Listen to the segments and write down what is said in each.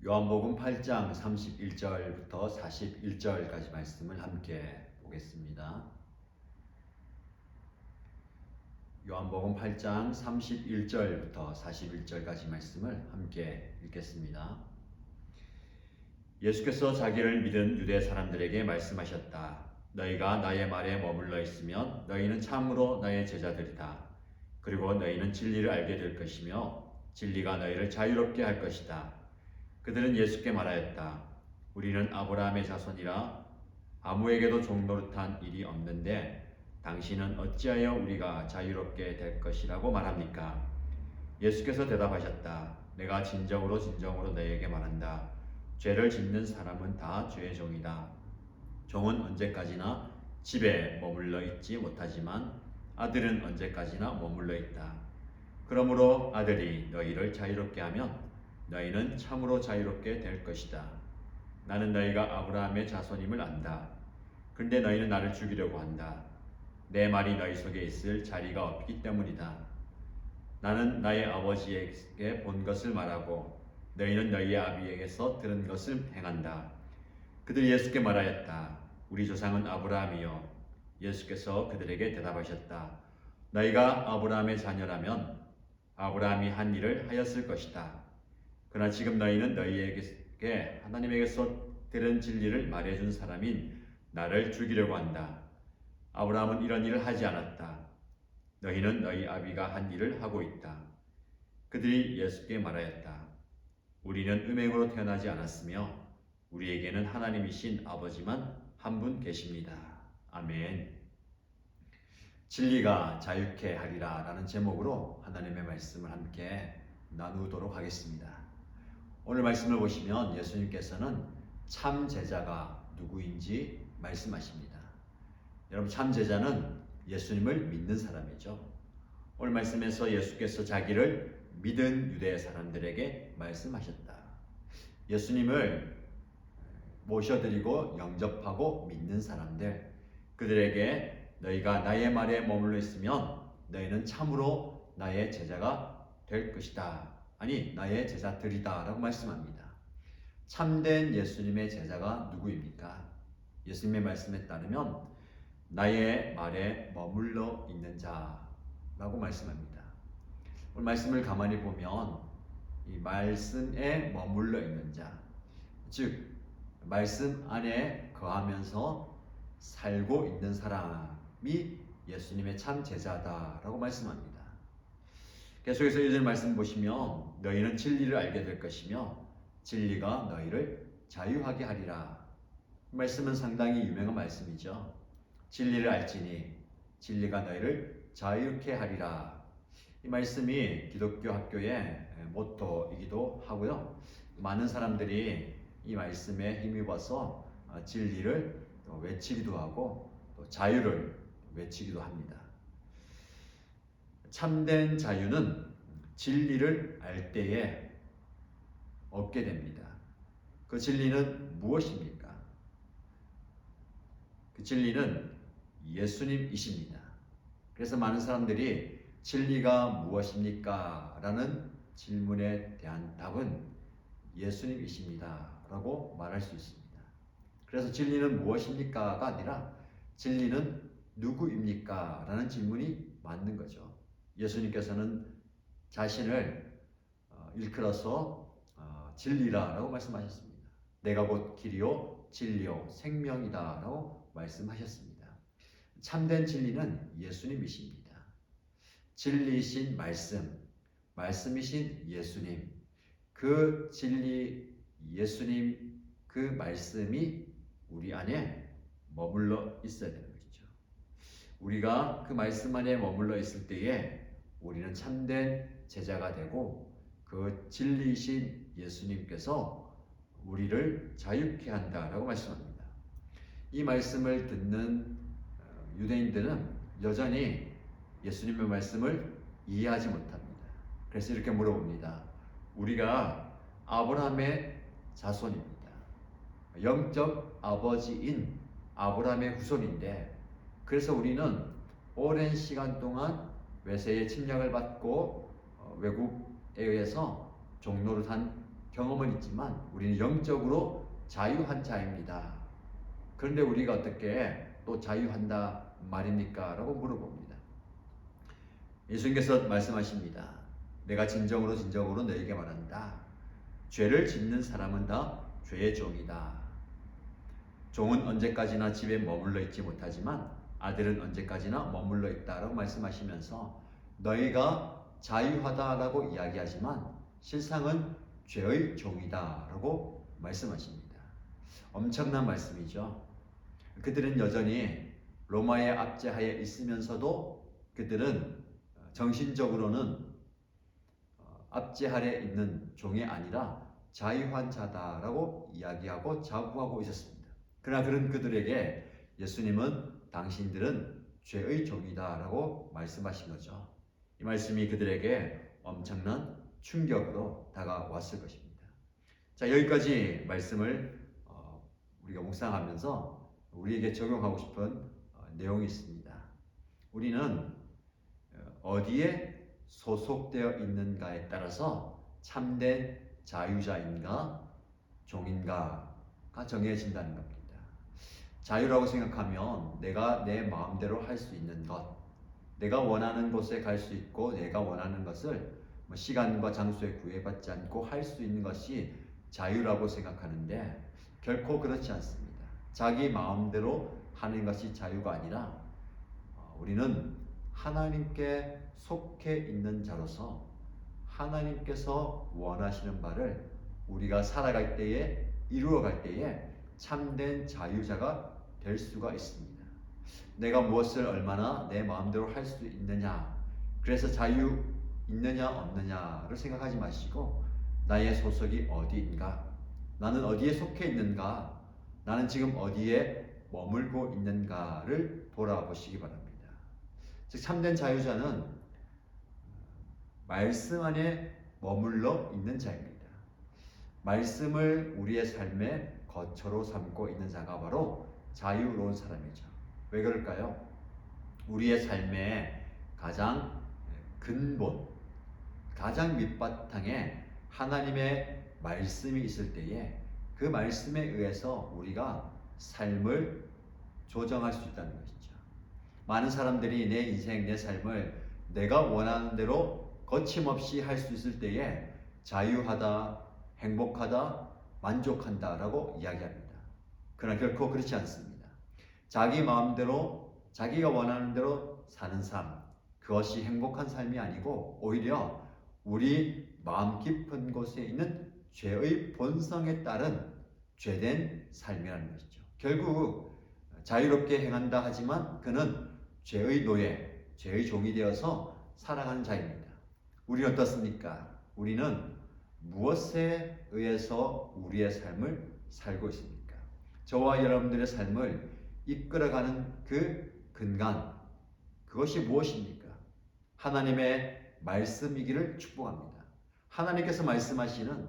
요한복음 8장 31절부터 41절까지 말씀을 함께 보겠습니다. 요한복음 8장 31절부터 41절까지 말씀을 함께 읽겠습니다. 예수께서 자기를 믿은 유대 사람들에게 말씀하셨다. 너희가 나의 말에 머물러 있으면 너희는 참으로 나의 제자들이다. 그리고 너희는 진리를 알게 될 것이며 진리가 너희를 자유롭게 할 것이다. 그들은 예수께 말하였다. 우리는 아브라함의 자손이라 아무에게도 종노릇한 일이 없는데 당신은 어찌하여 우리가 자유롭게 될 것이라고 말합니까? 예수께서 대답하셨다. 내가 진정으로 너희에게 말한다. 죄를 짓는 사람은 다 죄의 종이다. 종은 언제까지나 집에 머물러 있지 못하지만 아들은 언제까지나 머물러 있다. 그러므로 아들이 너희를 자유롭게 하면 너희는 참으로 자유롭게 될 것이다. 나는 너희가 아브라함의 자손임을 안다. 그런데 너희는 나를 죽이려고 한다. 내 말이 너희 속에 있을 자리가 없기 때문이다. 나는 나의 아버지에게 본 것을 말하고 너희는 너희의 아비에게서 들은 것을 행한다. 그들이 예수께 말하였다. 우리 조상은 아브라함이요. 예수께서 그들에게 대답하셨다. 너희가 아브라함의 자녀라면 아브라함이 한 일을 하였을 것이다. 그러나 지금 너희는 너희에게 하나님에게서 들은 진리를 말해준 사람인 나를 죽이려고 한다. 아브라함은 이런 일을 하지 않았다. 너희는 너희 아비가 한 일을 하고 있다. 그들이 예수께 말하였다. 우리는 음행으로 태어나지 않았으며 우리에게는 하나님이신 아버지만 한 분 계십니다. 아멘. 진리가 자유케 하리라 라는 제목으로 하나님의 말씀을 함께 나누도록 하겠습니다. 오늘 말씀을 보시면 예수님께서는 참 제자가 누구인지 말씀하십니다. 여러분, 참 제자는 예수님을 믿는 사람이죠. 오늘 말씀에서 예수께서 자기를 믿은 유대 사람들에게 말씀하셨다. 예수님을 모셔드리고 영접하고 믿는 사람들, 그들에게 너희가 나의 말에 머물러 있으면 너희는 참으로 나의 제자가 될 것이다. 아니, 나의 제자들이다 라고 말씀합니다. 참된 예수님의 제자가 누구입니까? 예수님의 말씀에 따르면 나의 말에 머물러 있는 자라고 말씀합니다. 오늘 말씀을 가만히 보면 이 말씀에 머물러 있는 자, 즉 말씀 안에 거하면서 살고 있는 사람이 예수님의 참 제자다라고 말씀합니다. 계속해서 1절 말씀 보시면 너희는 진리를 알게 될 것이며 진리가 너희를 자유하게 하리라. 말씀은 상당히 유명한 말씀이죠. 진리를 알지니 진리가 너희를 자유케 하리라. 이 말씀이 기독교 학교의 모토이기도 하고요. 많은 사람들이 이 말씀에 힘입어서 진리를 외치기도 하고 또 자유를 외치기도 합니다. 참된 자유는 진리를 알 때에 얻게 됩니다. 그 진리는 무엇입니까? 그 진리는 예수님이십니다. 그래서 많은 사람들이 진리가 무엇입니까? 라는 질문에 대한 답은 예수님이십니다. 라고 말할 수 있습니다. 그래서 진리는 무엇입니까?가 아니라 진리는 누구입니까? 라는 질문이 맞는 거죠. 예수님께서는 자신을 일컬어서 진리라고 말씀하셨습니다. 내가 곧 길이요 진리요 생명이다 라고 말씀하셨습니다. 참된 진리는 예수님이십니다. 진리이신 말씀, 말씀이신 예수님, 그 진리 예수님, 그 말씀이 우리 안에 머물러 있어야 되는 것이죠. 우리가 그 말씀 안에 머물러 있을 때에 우리는 참된 제자가 되고 그 진리이신 예수님께서 우리를 자유케 한다라고 말씀합니다. 이 말씀을 듣는 유대인들은 여전히 예수님의 말씀을 이해하지 못합니다. 그래서 이렇게 물어봅니다. 우리가 아브라함의 자손입니다. 영적 아버지인 아브라함의 후손인데 그래서 우리는 오랜 시간 동안 외세의 침략을 받고 외국에 의해서 종노릇한 경험은 있지만 우리는 영적으로 자유한 자입니다. 그런데 우리가 어떻게 또 자유한다 말입니까? 라고 물어봅니다. 예수님께서 말씀하십니다. 내가 진정으로 너에게 말한다. 죄를 짓는 사람은 다 죄의 종이다. 종은 언제까지나 집에 머물러 있지 못하지만 아들은 언제까지나 머물러 있다라고 말씀하시면서 너희가 자유하다라고 이야기하지만 실상은 죄의 종이다라고 말씀하십니다. 엄청난 말씀이죠. 그들은 여전히 로마의 압제하에 있으면서도 그들은 정신적으로는 압제 아래 있는 종이 아니라 자유한 자다라고 이야기하고 자부하고 있었습니다. 그러나 그런 그들에게 예수님은 당신들은 죄의 종이다라고 말씀하신 거죠. 이 말씀이 그들에게 엄청난 충격으로 다가왔을 것입니다. 자, 여기까지 말씀을 우리가 묵상하면서 우리에게 적용하고 싶은 내용이 있습니다. 우리는 어디에 소속되어 있는가에 따라서 참된 자유자인가 종인가가 정해진다는 겁니다. 자유라고 생각하면 내가 내 마음대로 할 수 있는 것, 내가 원하는 곳에 갈 수 있고 내가 원하는 것을 시간과 장소에 구애받지 않고 할 수 있는 것이 자유라고 생각하는데 결코 그렇지 않습니다. 자기 마음대로 하는 것이 자유가 아니라 우리는 하나님께 속해 있는 자로서 하나님께서 원하시는 바를 우리가 살아갈 때에 이루어갈 때에 참된 자유자가 될 수가 있습니다. 내가 무엇을 얼마나 내 마음대로 할 수 있느냐, 그래서 자유 있느냐 없느냐를 생각하지 마시고 나의 소속이 어디인가, 나는 어디에 속해 있는가, 나는 지금 어디에 머물고 있는가를 돌아보시기 바랍니다. 즉 참된 자유자는 말씀 안에 머물러 있는 자입니다. 말씀을 우리의 삶의 거처로 삼고 있는 자가 바로 자유로운 사람이죠. 왜 그럴까요? 우리의 삶의 가장 근본, 가장 밑바탕에 하나님의 말씀이 있을 때에 그 말씀에 의해서 우리가 삶을 조정할 수 있다는 것이죠. 많은 사람들이 내 인생, 내 삶을 내가 원하는 대로 거침없이 할 수 있을 때에 자유하다, 행복하다, 만족한다 라고 이야기합니다. 그러나 결코 그렇지 않습니다. 자기 마음대로 자기가 원하는 대로 사는 삶, 그것이 행복한 삶이 아니고 오히려 우리 마음 깊은 곳에 있는 죄의 본성에 따른 죄된 삶이라는 것이죠. 결국 자유롭게 행한다 하지만 그는 죄의 노예, 죄의 종이 되어서 살아가는 자입니다. 우리는 어떻습니까? 우리는 무엇에 의해서 우리의 삶을 살고 있습니까? 저와 여러분들의 삶을 이끌어가는 그 근간, 그것이 무엇입니까? 하나님의 말씀이기를 축복합니다. 하나님께서 말씀하시는,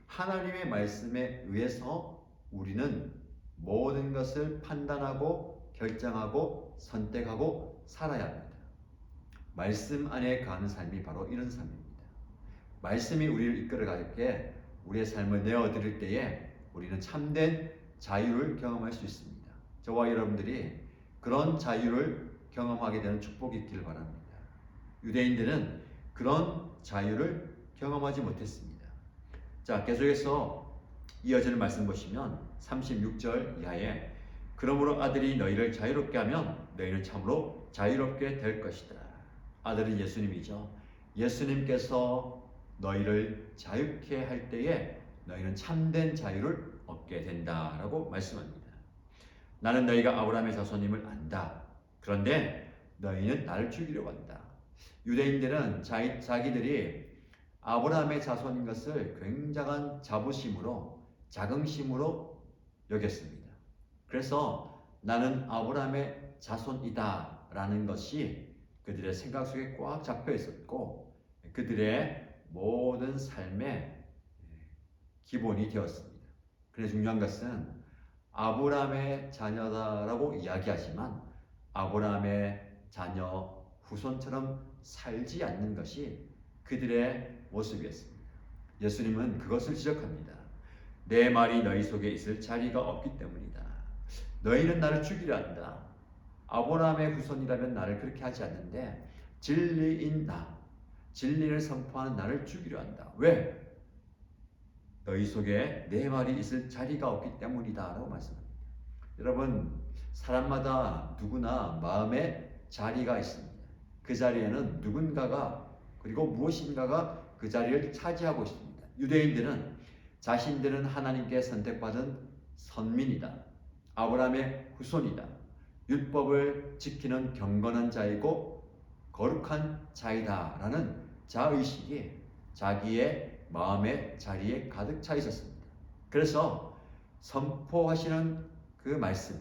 하나님의 말씀에 의해서 우리는 모든 것을 판단하고 결정하고 선택하고 살아야 합니다. 말씀 안에 가는 삶이 바로 이런 삶입니다. 말씀이 우리를 이끌어가게 우리의 삶을 내어드릴 때에 우리는 참된 자유를 경험할 수 있습니다. 저와 여러분들이 그런 자유를 경험하게 되는 축복이 있기를 바랍니다. 유대인들은 그런 자유를 경험하지 못했습니다. 자, 계속해서 이어지는 말씀 보시면 36절 이하에 그러므로 아들이 너희를 자유롭게 하면 너희는 참으로 자유롭게 될 것이다. 아들은 예수님이죠. 예수님께서 너희를 자유케 할 때에 너희는 참된 자유를 얻게 된다라고 말씀합니다. 나는 너희가 아브라함의 자손임을 안다. 그런데 너희는 나를 죽이려고 한다. 유대인들은 자기들이 아브라함의 자손인 것을 굉장한 자부심으로, 자긍심으로 여겼습니다. 그래서 나는 아브라함의 자손이다 라는 것이 그들의 생각 속에 꽉 잡혀 있었고 그들의 모든 삶의 기본이 되었습니다. 그런데 중요한 것은 아브라함의 자녀다라고 이야기하지만 아브라함의 자녀 후손처럼 살지 않는 것이 그들의 모습이었습니다. 예수님은 그것을 지적합니다. 내 말이 너희 속에 있을 자리가 없기 때문이다. 너희는 나를 죽이려 한다. 아브라함의 후손이라면 나를 그렇게 하지 않는데 진리인 나, 진리를 선포하는 나를 죽이려 한다. 왜? 너희 속에 내 말이 있을 자리가 없기 때문이다 라고 말씀합니다. 여러분, 사람마다 누구나 마음에 자리가 있습니다. 그 자리에는 누군가가 그리고 무엇인가가 그 자리를 차지하고 있습니다. 유대인들은 자신들은 하나님께 선택받은 선민이다. 아브라함의 후손이다. 율법을 지키는 경건한 자이고 거룩한 자이다 라는 자의식이 자기의 마음의 자리에 가득 차 있었습니다. 그래서 선포하시는 그 말씀,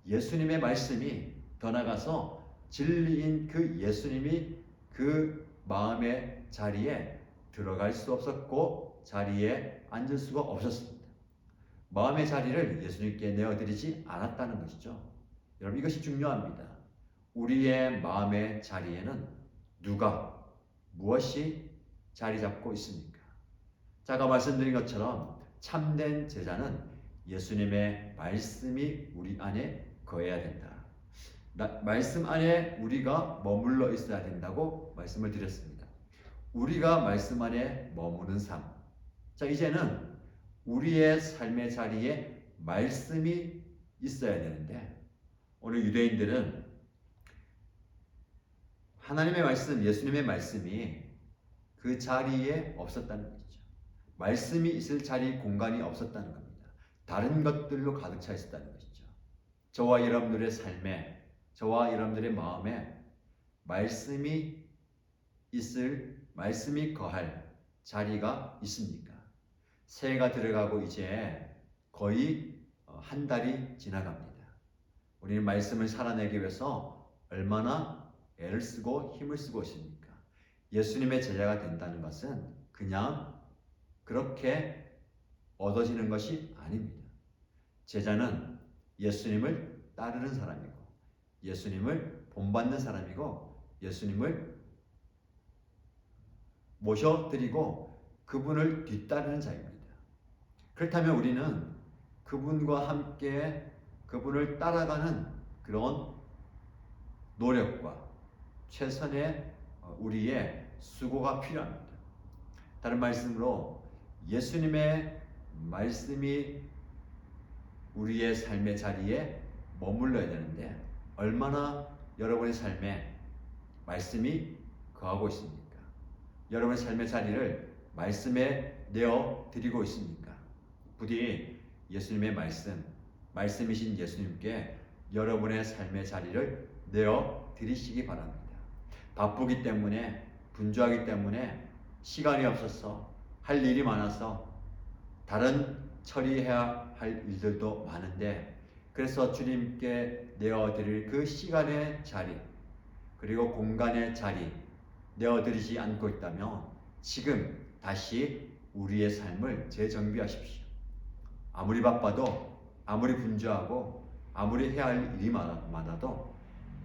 예수님의 말씀이 더 나아가서 진리인 그 예수님이 그 마음의 자리에 들어갈 수 없었고 자리에 앉을 수가 없었습니다. 마음의 자리를 예수님께 내어드리지 않았다는 것이죠. 여러분, 이것이 중요합니다. 우리의 마음의 자리에는 누가, 무엇이 자리 잡고 있습니까? 제가 말씀드린 것처럼 참된 제자는 예수님의 말씀이 우리 안에 거해야 된다. 말씀 안에 우리가 머물러 있어야 된다고 말씀을 드렸습니다. 우리가 말씀 안에 머무는 삶. 자, 이제는 우리의 삶의 자리에 말씀이 있어야 되는데 오늘 유대인들은 하나님의 말씀, 예수님의 말씀이 그 자리에 없었다는 것이죠. 말씀이 있을 자리, 공간이 없었다는 겁니다. 다른 것들로 가득 차 있었다는 것이죠. 저와 여러분들의 삶에, 저와 여러분들의 마음에 말씀이 있을, 말씀이 거할 자리가 있습니까? 새해가 들어가고 이제 거의 한 달이 지나갑니다. 우리는 말씀을 살아내기 위해서 얼마나 애를 쓰고 힘을 쓰고 있습니까? 예수님의 제자가 된다는 것은 그냥 그렇게 얻어지는 것이 아닙니다. 제자는 예수님을 따르는 사람이고 예수님을 본받는 사람이고 예수님을 모셔드리고 그분을 뒤따르는 자입니다. 그렇다면 우리는 그분과 함께 그분을 따라가는 그런 노력과 최선의 우리의 수고가 필요합니다. 다른 말씀으로 예수님의 말씀이 우리의 삶의 자리에 머물러야 되는데 얼마나 여러분의 삶에 말씀이 거하고 있습니까? 여러분의 삶의 자리를 말씀에 내어 드리고 있습니까? 부디 예수님의 말씀이신 예수님께 여러분의 삶의 자리를 내어 드리시기 바랍니다. 바쁘기 때문에, 분주하기 때문에 시간이 없어서 할 일이 많아서 다른 처리해야 할 일들도 많은데 그래서 주님께 내어드릴 그 시간의 자리 그리고 공간의 자리 내어드리지 않고 있다면 지금 다시 우리의 삶을 재정비하십시오. 아무리 바빠도 아무리 분주하고 아무리 해야 할 일이 많아도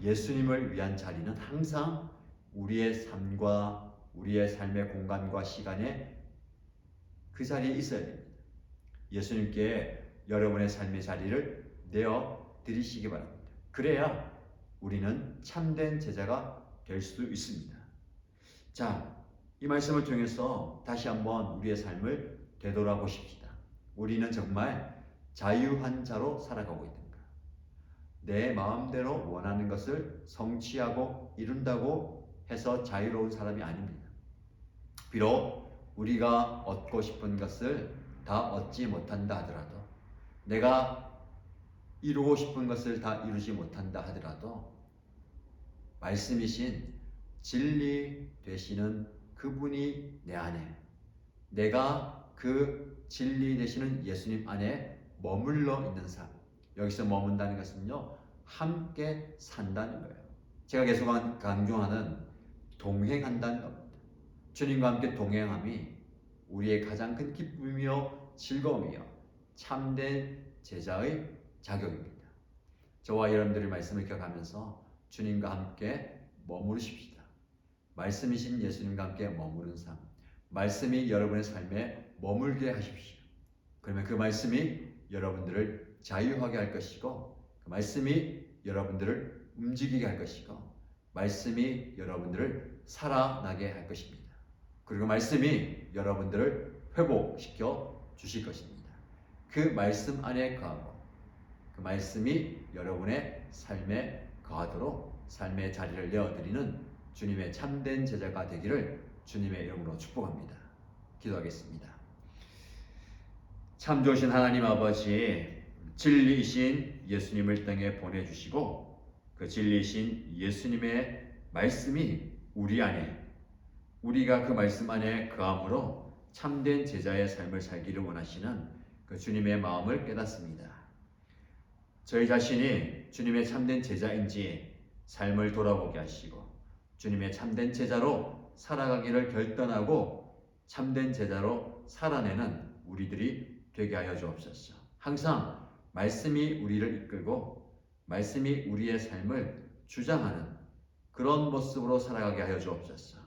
예수님을 위한 자리는 항상 우리의 삶과 우리의 삶의 공간과 시간에 그 자리에 있어야 됩니다. 예수님께 여러분의 삶의 자리를 내어 드리시기 바랍니다. 그래야 우리는 참된 제자가 될 수 있습니다. 자, 이 말씀을 통해서 다시 한번 우리의 삶을 되돌아보십시다. 우리는 정말 자유한 자로 살아가고 있는가? 내 마음대로 원하는 것을 성취하고 이룬다고 해서 자유로운 사람이 아닙니다. 비록 우리가 얻고 싶은 것을 다 얻지 못한다 하더라도 내가 이루고 싶은 것을 다 이루지 못한다 하더라도 말씀이신 진리 되시는 그분이 내 안에 내가 그 진리 되시는 예수님 안에 머물러 있는 삶 여기서 머문다는 것은요 함께 산다는 거예요. 제가 계속 강조하는 동행한다는 겁니다. 주님과 함께 동행함이 우리의 가장 큰 기쁨이요 즐거움이요 참된 제자의 자격입니다. 저와 여러분들의 말씀을 기억하면서 주님과 함께 머무르십시다. 말씀이신 예수님과 함께 머무른 삶 말씀이 여러분의 삶에 머물게 하십시오. 그러면 그 말씀이 여러분들을 자유하게 할 것이고, 그 말씀이 여러분들을 움직이게 할 것이고, 말씀이 여러분들을 살아나게 할 것입니다. 그리고 말씀이 여러분들을 회복시켜 주실 것입니다. 그 말씀 안에 거하고 그 말씀이 여러분의 삶에 거하도록 삶의 자리를 내어드리는 주님의 참된 제자가 되기를 주님의 이름으로 축복합니다. 기도하겠습니다. 참 좋으신 하나님 아버지, 진리이신 예수님을 땅에 보내주시고 그 진리이신 예수님의 말씀이 우리 안에, 우리가 그 말씀 안에 거함으로 참된 제자의 삶을 살기를 원하시는 그 주님의 마음을 깨닫습니다. 저희 자신이 주님의 참된 제자인지 삶을 돌아보게 하시고 주님의 참된 제자로 살아가기를 결단하고 참된 제자로 살아내는 우리들이 되게 하여 주옵소서. 항상 말씀이 우리를 이끌고 말씀이 우리의 삶을 주장하는 그런 모습으로 살아가게 하여 주옵소서.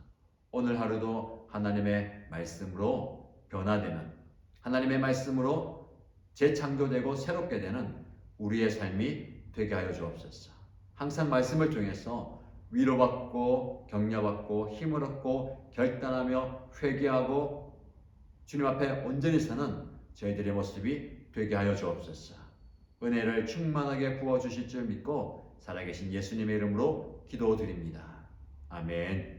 오늘 하루도 하나님의 말씀으로 변화되는, 하나님의 말씀으로 재창조되고 새롭게 되는 우리의 삶이 되게 하여 주옵소서. 항상 말씀을 통해서 위로받고 격려받고 힘을 얻고 결단하며 회개하고 주님 앞에 온전히 서는 저희들의 모습이 되게 하여 주옵소서. 은혜를 충만하게 부어주실 줄 믿고 살아계신 예수님의 이름으로 기도드립니다. 아멘.